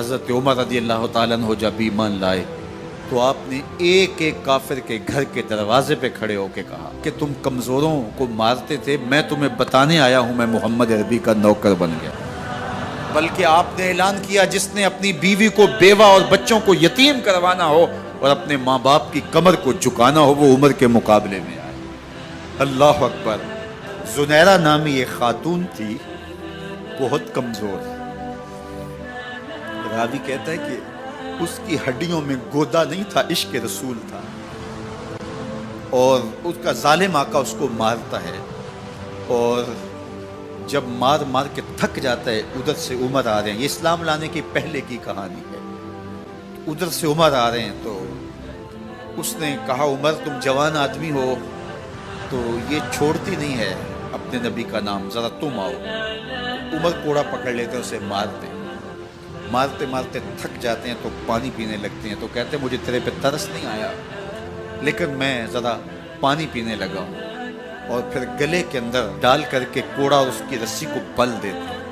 حضرت عمر رضی اللہ تعالیٰ عنہ جب ایمان لائے تو آپ نے ایک ایک کافر کے گھر کے دروازے پہ کھڑے ہو کے کہا کہ تم کمزوروں کو مارتے تھے، میں تمہیں بتانے آیا ہوں میں محمد عربی کا نوکر بن گیا۔ بلکہ آپ نے اعلان کیا جس نے اپنی بیوی کو بیوہ اور بچوں کو یتیم کروانا ہو اور اپنے ماں باپ کی کمر کو جھکانا ہو وہ عمر کے مقابلے میں آئے۔ اللہ اکبر۔ زنیرہ نامی ایک خاتون تھی، بہت کمزور، راوی کہتا ہے کہ اس کی ہڈیوں میں گودا نہیں تھا، عشق رسول تھا، اور اس کا ظالم آقا اس کو مارتا ہے، اور جب مار مار کے تھک جاتا ہے ادھر سے عمر آ رہے ہیں، یہ اسلام لانے کی پہلے کی کہانی ہے، ادھر سے عمر آ رہے ہیں تو اس نے کہا عمر تم جوان آدمی ہو تو یہ چھوڑتی نہیں ہے اپنے نبی کا نام، ذرا تم آؤ۔ عمر کوڑا پکڑ لیتے اسے مارتے مارتے تھک جاتے ہیں تو پانی پینے لگتے ہیں، تو کہتے ہیں مجھے تیرے پہ ترس نہیں آیا لیکن میں ذرا پانی پینے لگا ہوں، اور پھر گلے کے اندر ڈال کر کے کوڑا اور اس کی رسی کو پل دیتے ہیں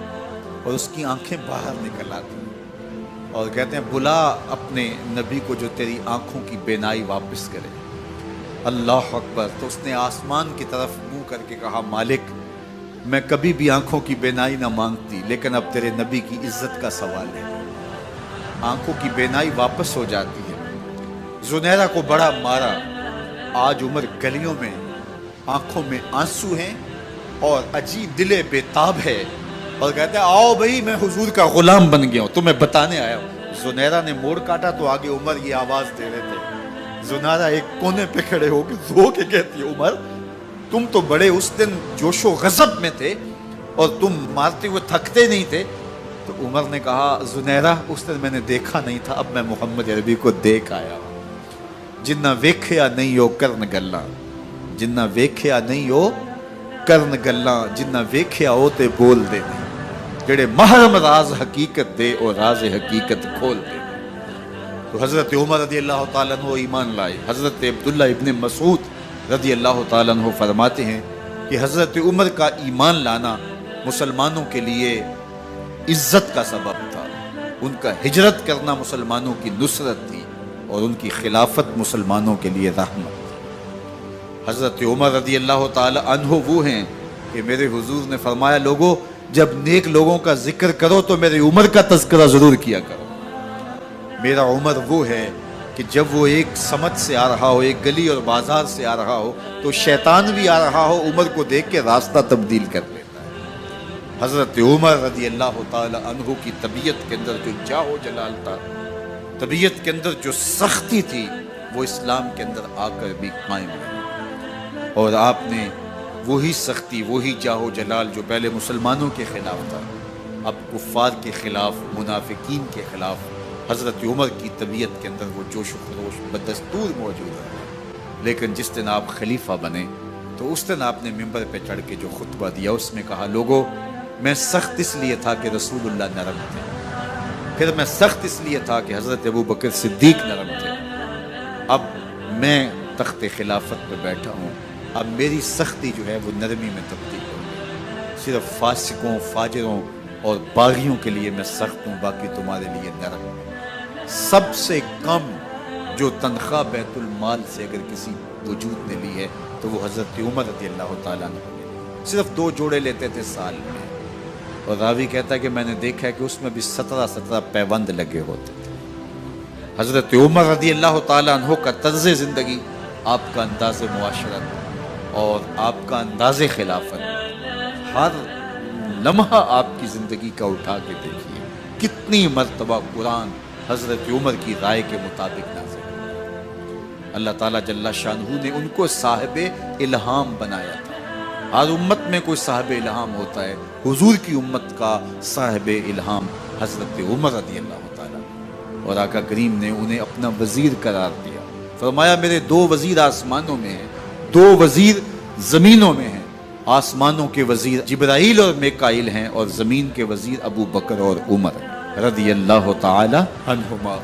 اور اس کی آنکھیں باہر نکل آتی ہیں اور کہتے ہیں بلا اپنے نبی کو جو تیری آنکھوں کی بینائی واپس کرے۔ اللہ اکبر۔ تو اس نے آسمان کی طرف منہ کر کے کہا مالک میں کبھی بھی آنکھوں کی بینائی نہ مانگتی لیکن اب تیرے نبی کی عزت کا سوال ہے۔ آنکھوں کی بینائی واپس ہو جاتی ہے۔ زنیرہ کو بڑا مارا، آج عمر گلیوں میں آنکھوں میں آنسو ہیں اور عجیب دل بے تاب ہے، اور کہتے ہیں آؤ بھئی میں حضور کا غلام بن گیا ہوں، تمہیں بتانے آیا ہوں۔ زنیرہ نے موڑ کاٹا تو آگے عمر یہ آواز دے رہے تھے۔ زنیرہ ایک کونے پہ کھڑے ہو کے رو کے کہتی ہے عمر تم تو بڑے اس دن جوش و غضب میں تھے اور تم مارتے ہوئے تھکتے نہیں تھے۔ تو عمر نے کہا زنیرہ اس دن میں نے دیکھا نہیں تھا، اب میں محمد عربی کو دیکھ آیا ہوں۔ جنہ ویکھیا نہیں ہو کرن گلاں، جنہ ویکھیا نہیں ہو کرن گلاں، جنہ ویکھیا ہو تے بول دے، جڑے محرم راز حقیقت دے اور راز حقیقت کھول دے۔ تو حضرت عمر رضی اللہ تعالیٰ عنہ ایمان لائے۔ حضرت عبداللہ ابن مسعود رضی اللہ تعالیٰ عنہ فرماتے ہیں کہ حضرت عمر کا ایمان لانا مسلمانوں کے لیے عزت کا سبب تھا، ان کا ہجرت کرنا مسلمانوں کی نصرت تھی اور ان کی خلافت مسلمانوں کے لیے رحمت تھی۔ حضرت عمر رضی اللہ تعالیٰ عنہ وہ ہیں کہ میرے حضور نے فرمایا لوگوں جب نیک لوگوں کا ذکر کرو تو میرے عمر کا تذکرہ ضرور کیا کرو۔ میرا عمر وہ ہے کہ جب وہ ایک سمت سے آ رہا ہو، ایک گلی اور بازار سے آ رہا ہو تو شیطان بھی آ رہا ہو عمر کو دیکھ کے راستہ تبدیل کر لیتا ہے۔ حضرت عمر رضی اللہ تعالی عنہ کی طبیعت کے اندر جو جاہ و جلال تھا، طبیعت کے اندر جو سختی تھی، وہ اسلام کے اندر آ کر بھی قائم رہی، اور آپ نے وہی سختی، وہی جاہ و جلال جو پہلے مسلمانوں کے خلاف تھا اب کفار کے خلاف، منافقین کے خلاف حضرت عمر کی طبیعت کے اندر وہ جوش و خروش بدستور موجود ہے۔ لیکن جس دن آپ خلیفہ بنے تو اس دن آپ نے ممبر پہ چڑھ کے جو خطبہ دیا اس میں کہا لوگوں میں سخت اس لیے تھا کہ رسول اللہ نرم تھے، پھر میں سخت اس لیے تھا کہ حضرت ابو بکر صدیق نرم تھے، اب میں تخت خلافت پہ بیٹھا ہوں، اب میری سختی جو ہے وہ نرمی میں تبدیل ہو گئی، صرف فاسقوں، فاجروں اور باغیوں کے لیے میں سخت ہوں، باقی تمہارے لیے نرم ہوں۔ سب سے کم جو تنخواہ بیت المال سے اگر کسی وجود نے لی ہے تو وہ حضرت عمر رضی اللہ تعالیٰ عنہ نے صرف 2 جوڑے لیتے تھے سال میں، اور راوی کہتا ہے کہ میں نے دیکھا ہے کہ اس میں بھی 17 پیوند لگے ہوتے تھے۔ حضرت عمر رضی اللہ تعالیٰ عنہ کا طرز زندگی، آپ کا انداز معاشرت اور آپ کا انداز خلافت، ہر لمحہ آپ کی زندگی کا اٹھا کے دیکھیے کتنی مرتبہ قرآن حضرت عمر کی رائے کے مطابق نازل ہے۔ اللہ تعالیٰ جل شانہ نے ان کو صاحب الہام بنایا تھا۔ ہر امت میں کوئی صاحب الہام ہوتا ہے، حضور کی امت کا صاحب الہام حضرت عمر رضی اللہ تعالیٰ، اور آقا کریم نے انہیں اپنا وزیر قرار دیا۔ فرمایا میرے 2 وزیر آسمانوں میں ہیں، 2 وزیر زمینوں میں ہیں، آسمانوں کے وزیر جبرائیل اور میکائیل ہیں اور زمین کے وزیر ابو بکر اور عمر رضی اللہ تعالی عنہما۔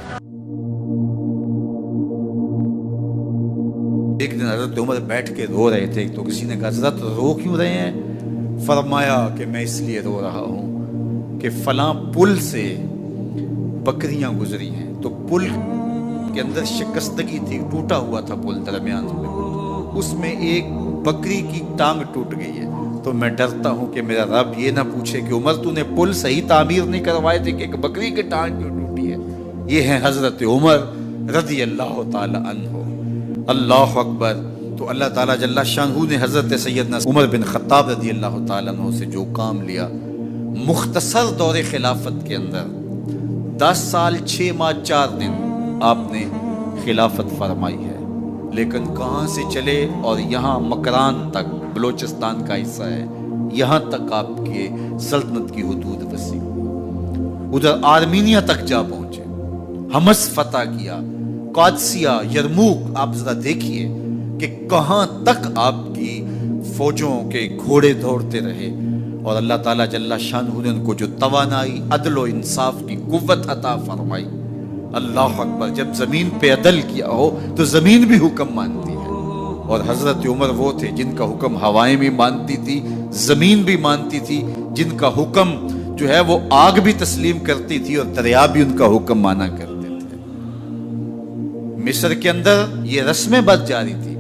ایک دن حضرت عمر بیٹھ کے رو رہے تھے تو کسی نے کہا حضرت رو کیوں رہے ہیں؟ فرمایا کہ میں اس لیے رو رہا ہوں کہ فلاں پل سے بکریاں گزری ہیں، تو پل کے اندر شکستگی تھی، ٹوٹا ہوا تھا پل درمیان میں، اس میں ایک بکری کی ٹانگ ٹوٹ گئی ہے۔ تو میں ڈرتا ہوں کہ میرا رب یہ نہ پوچھے کہ عمر تو نے پل صحیح تعمیر نہیں کروائے تھے کہ ایک بکری کی ٹانگ کیوں ٹوٹی ہے۔ یہ ہیں حضرت عمر رضی اللہ تعالی عنہ۔ اللہ اکبر۔ تو اللہ تعالیٰ جل شانہ نے حضرت سیدنا عمر بن خطاب رضی اللہ تعالیٰ عنہ سے جو کام لیا، مختصر دور خلافت کے اندر 10 سال 6 ماہ 4 دن آپ نے خلافت فرمائی ہے، لیکن کہاں سے چلے اور یہاں مکران تک، بلوچستان کا حصہ ہے، یہاں تک آپ کے سلطنت کی حدود وسیع ہوئی، ادھر آرمینیا تک جا پہنچے، حمص فتح کیا، قادسیہ، یرموک۔ آپ ذرا دیکھیے کہ کہاں تک آپ کی فوجوں کے گھوڑے دوڑتے رہے، اور اللہ تعالیٰ جل شانہ نے ان کو جو توانائی، عدل و انصاف کی قوت عطا فرمائی۔ اللہ اکبر۔ جب زمین پہ عدل کیا ہو تو زمین بھی حکم مانتی ہے، اور حضرت عمر وہ تھے جن کا حکم ہوائیں بھی مانتی تھی، زمین بھی مانتی تھی، جن کا حکم جو ہے وہ آگ بھی تسلیم کرتی تھی، اور دریا بھی ان کا حکم مانا کرتے تھے۔ مصر کے اندر یہ رسمیں بد جاری تھی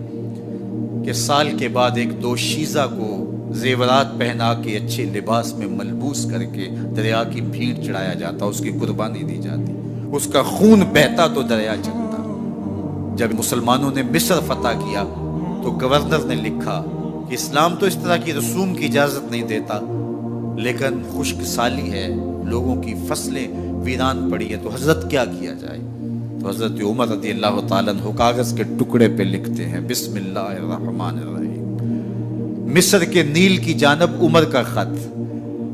کہ سال کے بعد ایک دوشیزہ کو زیورات پہنا کے اچھے لباس میں ملبوس کر کے دریا کی بھیڑ چڑھایا جاتا، اس کی قربانی دی جاتی، اس کا خون بہتا تو دریا چلتا۔ جب مسلمانوں نے مصر فتح کیا تو گورنر نے لکھا کہ اسلام تو اس طرح کی رسوم کی اجازت نہیں دیتا، لیکن خشک سالی ہے، لوگوں کی فصلیں ویران پڑی ہے، تو حضرت کیا کیا جائے؟ تو حضرت عمر رضی اللہ تعالیٰ عنہ کاغذ کے ٹکڑے پہ لکھتے ہیں، بسم اللہ الرحمن الرحیم۔ مصر کے نیل کی جانب عمر کا خط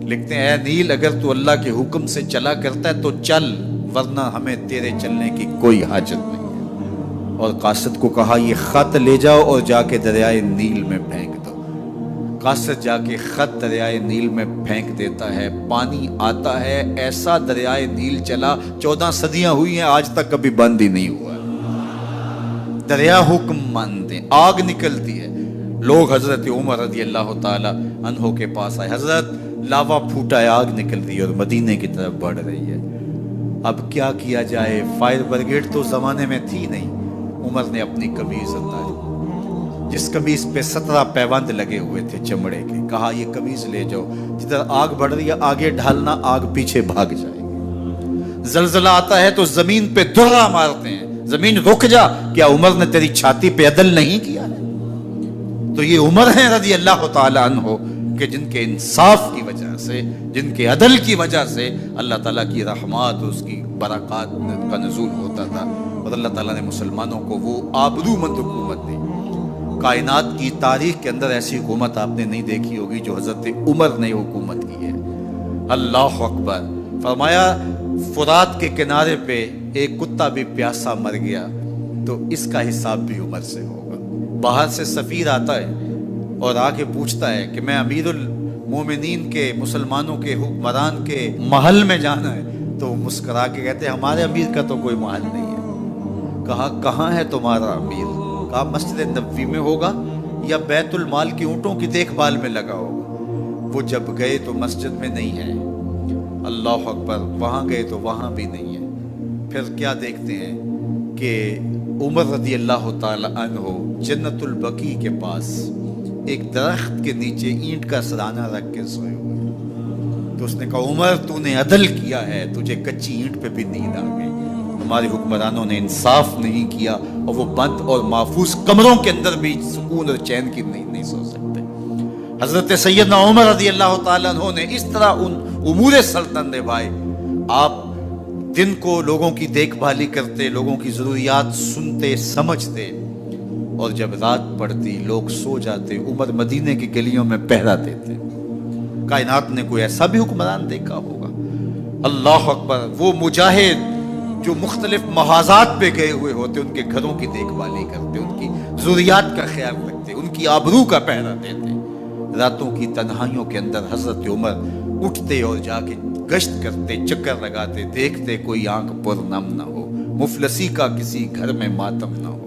لکھتے ہیں، اے نیل اگر تو اللہ کے حکم سے چلا کرتا ہے تو چل، ورنہ ہمیں تیرے چلنے کی کوئی حاجت نہیں ہے۔ اور قاصد کو کہا یہ خط لے جاؤ اور جا کے دریائے نیل میں پھینک دو۔ قاصد جا کے خط دریائے نیل میں پھینک دیتا ہے، پانی آتا ہے، ایسا دریائے نیل چلا، 14 صدیاں ہوئی ہیں آج تک کبھی بند ہی نہیں ہوا۔ دریا حکم مانتے، آگ نکلتی ہے۔ لوگ حضرت عمر رضی اللہ تعالی عنہ کے پاس آئے، حضرت لاوا پھوٹا ہے، آگ نکل رہی ہے اور مدینے کی طرف بڑھ رہی ہے، اب کیا کیا جائے؟ فائر بریگیڈ تو زمانے میں تھی نہیں۔ عمر نے اپنی قمیض اتاری، جس قمیض پہ 17 پیوند لگے ہوئے تھے چمڑے کے، کہا یہ قمیض لے جاؤ، جدھر آگ بڑھ رہی ہے آگے ڈھالنا، آگ پیچھے بھاگ جائے گی۔ زلزلہ آتا ہے تو زمین پہ دھرا مارتے ہیں، زمین رک جا، کیا عمر نے تیری چھاتی پہ عدل نہیں کیا ہے؟ تو یہ عمر ہیں رضی اللہ تعالی عنہ کہ جن کے انصاف کی وجہ سے، جن کے عدل کی وجہ سے اللہ تعالیٰ کی رحمات، اس کی برکات کا نزول ہوتا تھا، اور اللہ تعالیٰ نے مسلمانوں کو وہ آبرومند حکومت دی۔ کائنات کی تاریخ کے اندر ایسی حکومت آپ نے نہیں دیکھی ہوگی جو حضرت عمر نے حکومت کی ہے۔ اللہ اکبر۔ فرمایا فرات کے کنارے پہ ایک کتا بھی پیاسا مر گیا تو اس کا حساب بھی عمر سے ہوگا۔ باہر سے سفیر آتا ہے اور آ کے پوچھتا ہے کہ میں امیر المومنین کے، مسلمانوں کے حکمران کے محل میں جانا ہے، تو وہ مسکرا کے کہتے ہیں ہمارے امیر کا تو کوئی محل نہیں ہے۔ کہا کہاں ہے تمہارا امیر؟ کہا مسجد نبوی میں ہوگا یا بیت المال کی اونٹوں کی دیکھ بھال میں لگا ہوگا۔ وہ جب گئے تو مسجد میں نہیں ہے، اللہ اکبر، وہاں گئے تو وہاں بھی نہیں ہے۔ پھر کیا دیکھتے ہیں کہ عمر رضی اللہ تعالی عنہ جنت البقیع کے پاس ایک درخت کے نیچے اینٹ کا سرانہ رکھ کے سوئے ہوئے، تو اس نے کہا عمر تو نے عدل کیا ہے، تجھے کچی اینٹ پہ بھی نیند آ گئی، ہمارے حکمرانوں نے انصاف نہیں کیا، اور وہ بند اور محفوظ کمروں کے اندر بھی سکون اور چین کی نہیں سو سکتے۔ حضرت سیدنا عمر رضی اللہ تعالیٰ عنہ نے اس طرح ان امور سلطنت نبھائے۔ آپ دن کو لوگوں کی دیکھ بھالی کرتے، لوگوں کی ضروریات سنتے سمجھتے، اور جب رات پڑتی لوگ سو جاتے، عمر مدینے کی گلیوں میں پہرا دیتے۔ کائنات نے کوئی ایسا بھی حکمران دیکھا ہوگا؟ اللہ اکبر۔ وہ مجاہد جو مختلف محاذات پہ گئے ہوئے ہوتے، ان کے گھروں کی دیکھ بھالی کرتے، ان کی ضروریات کا خیال رکھتے، ان کی آبرو کا پہرا دیتے۔ راتوں کی تنہائیوں کے اندر حضرت عمر اٹھتے اور جا کے گشت کرتے، چکر لگاتے، دیکھتے کوئی آنکھ پر نم نہ ہو، مفلسی کا کسی گھر میں ماتم نہ ہو۔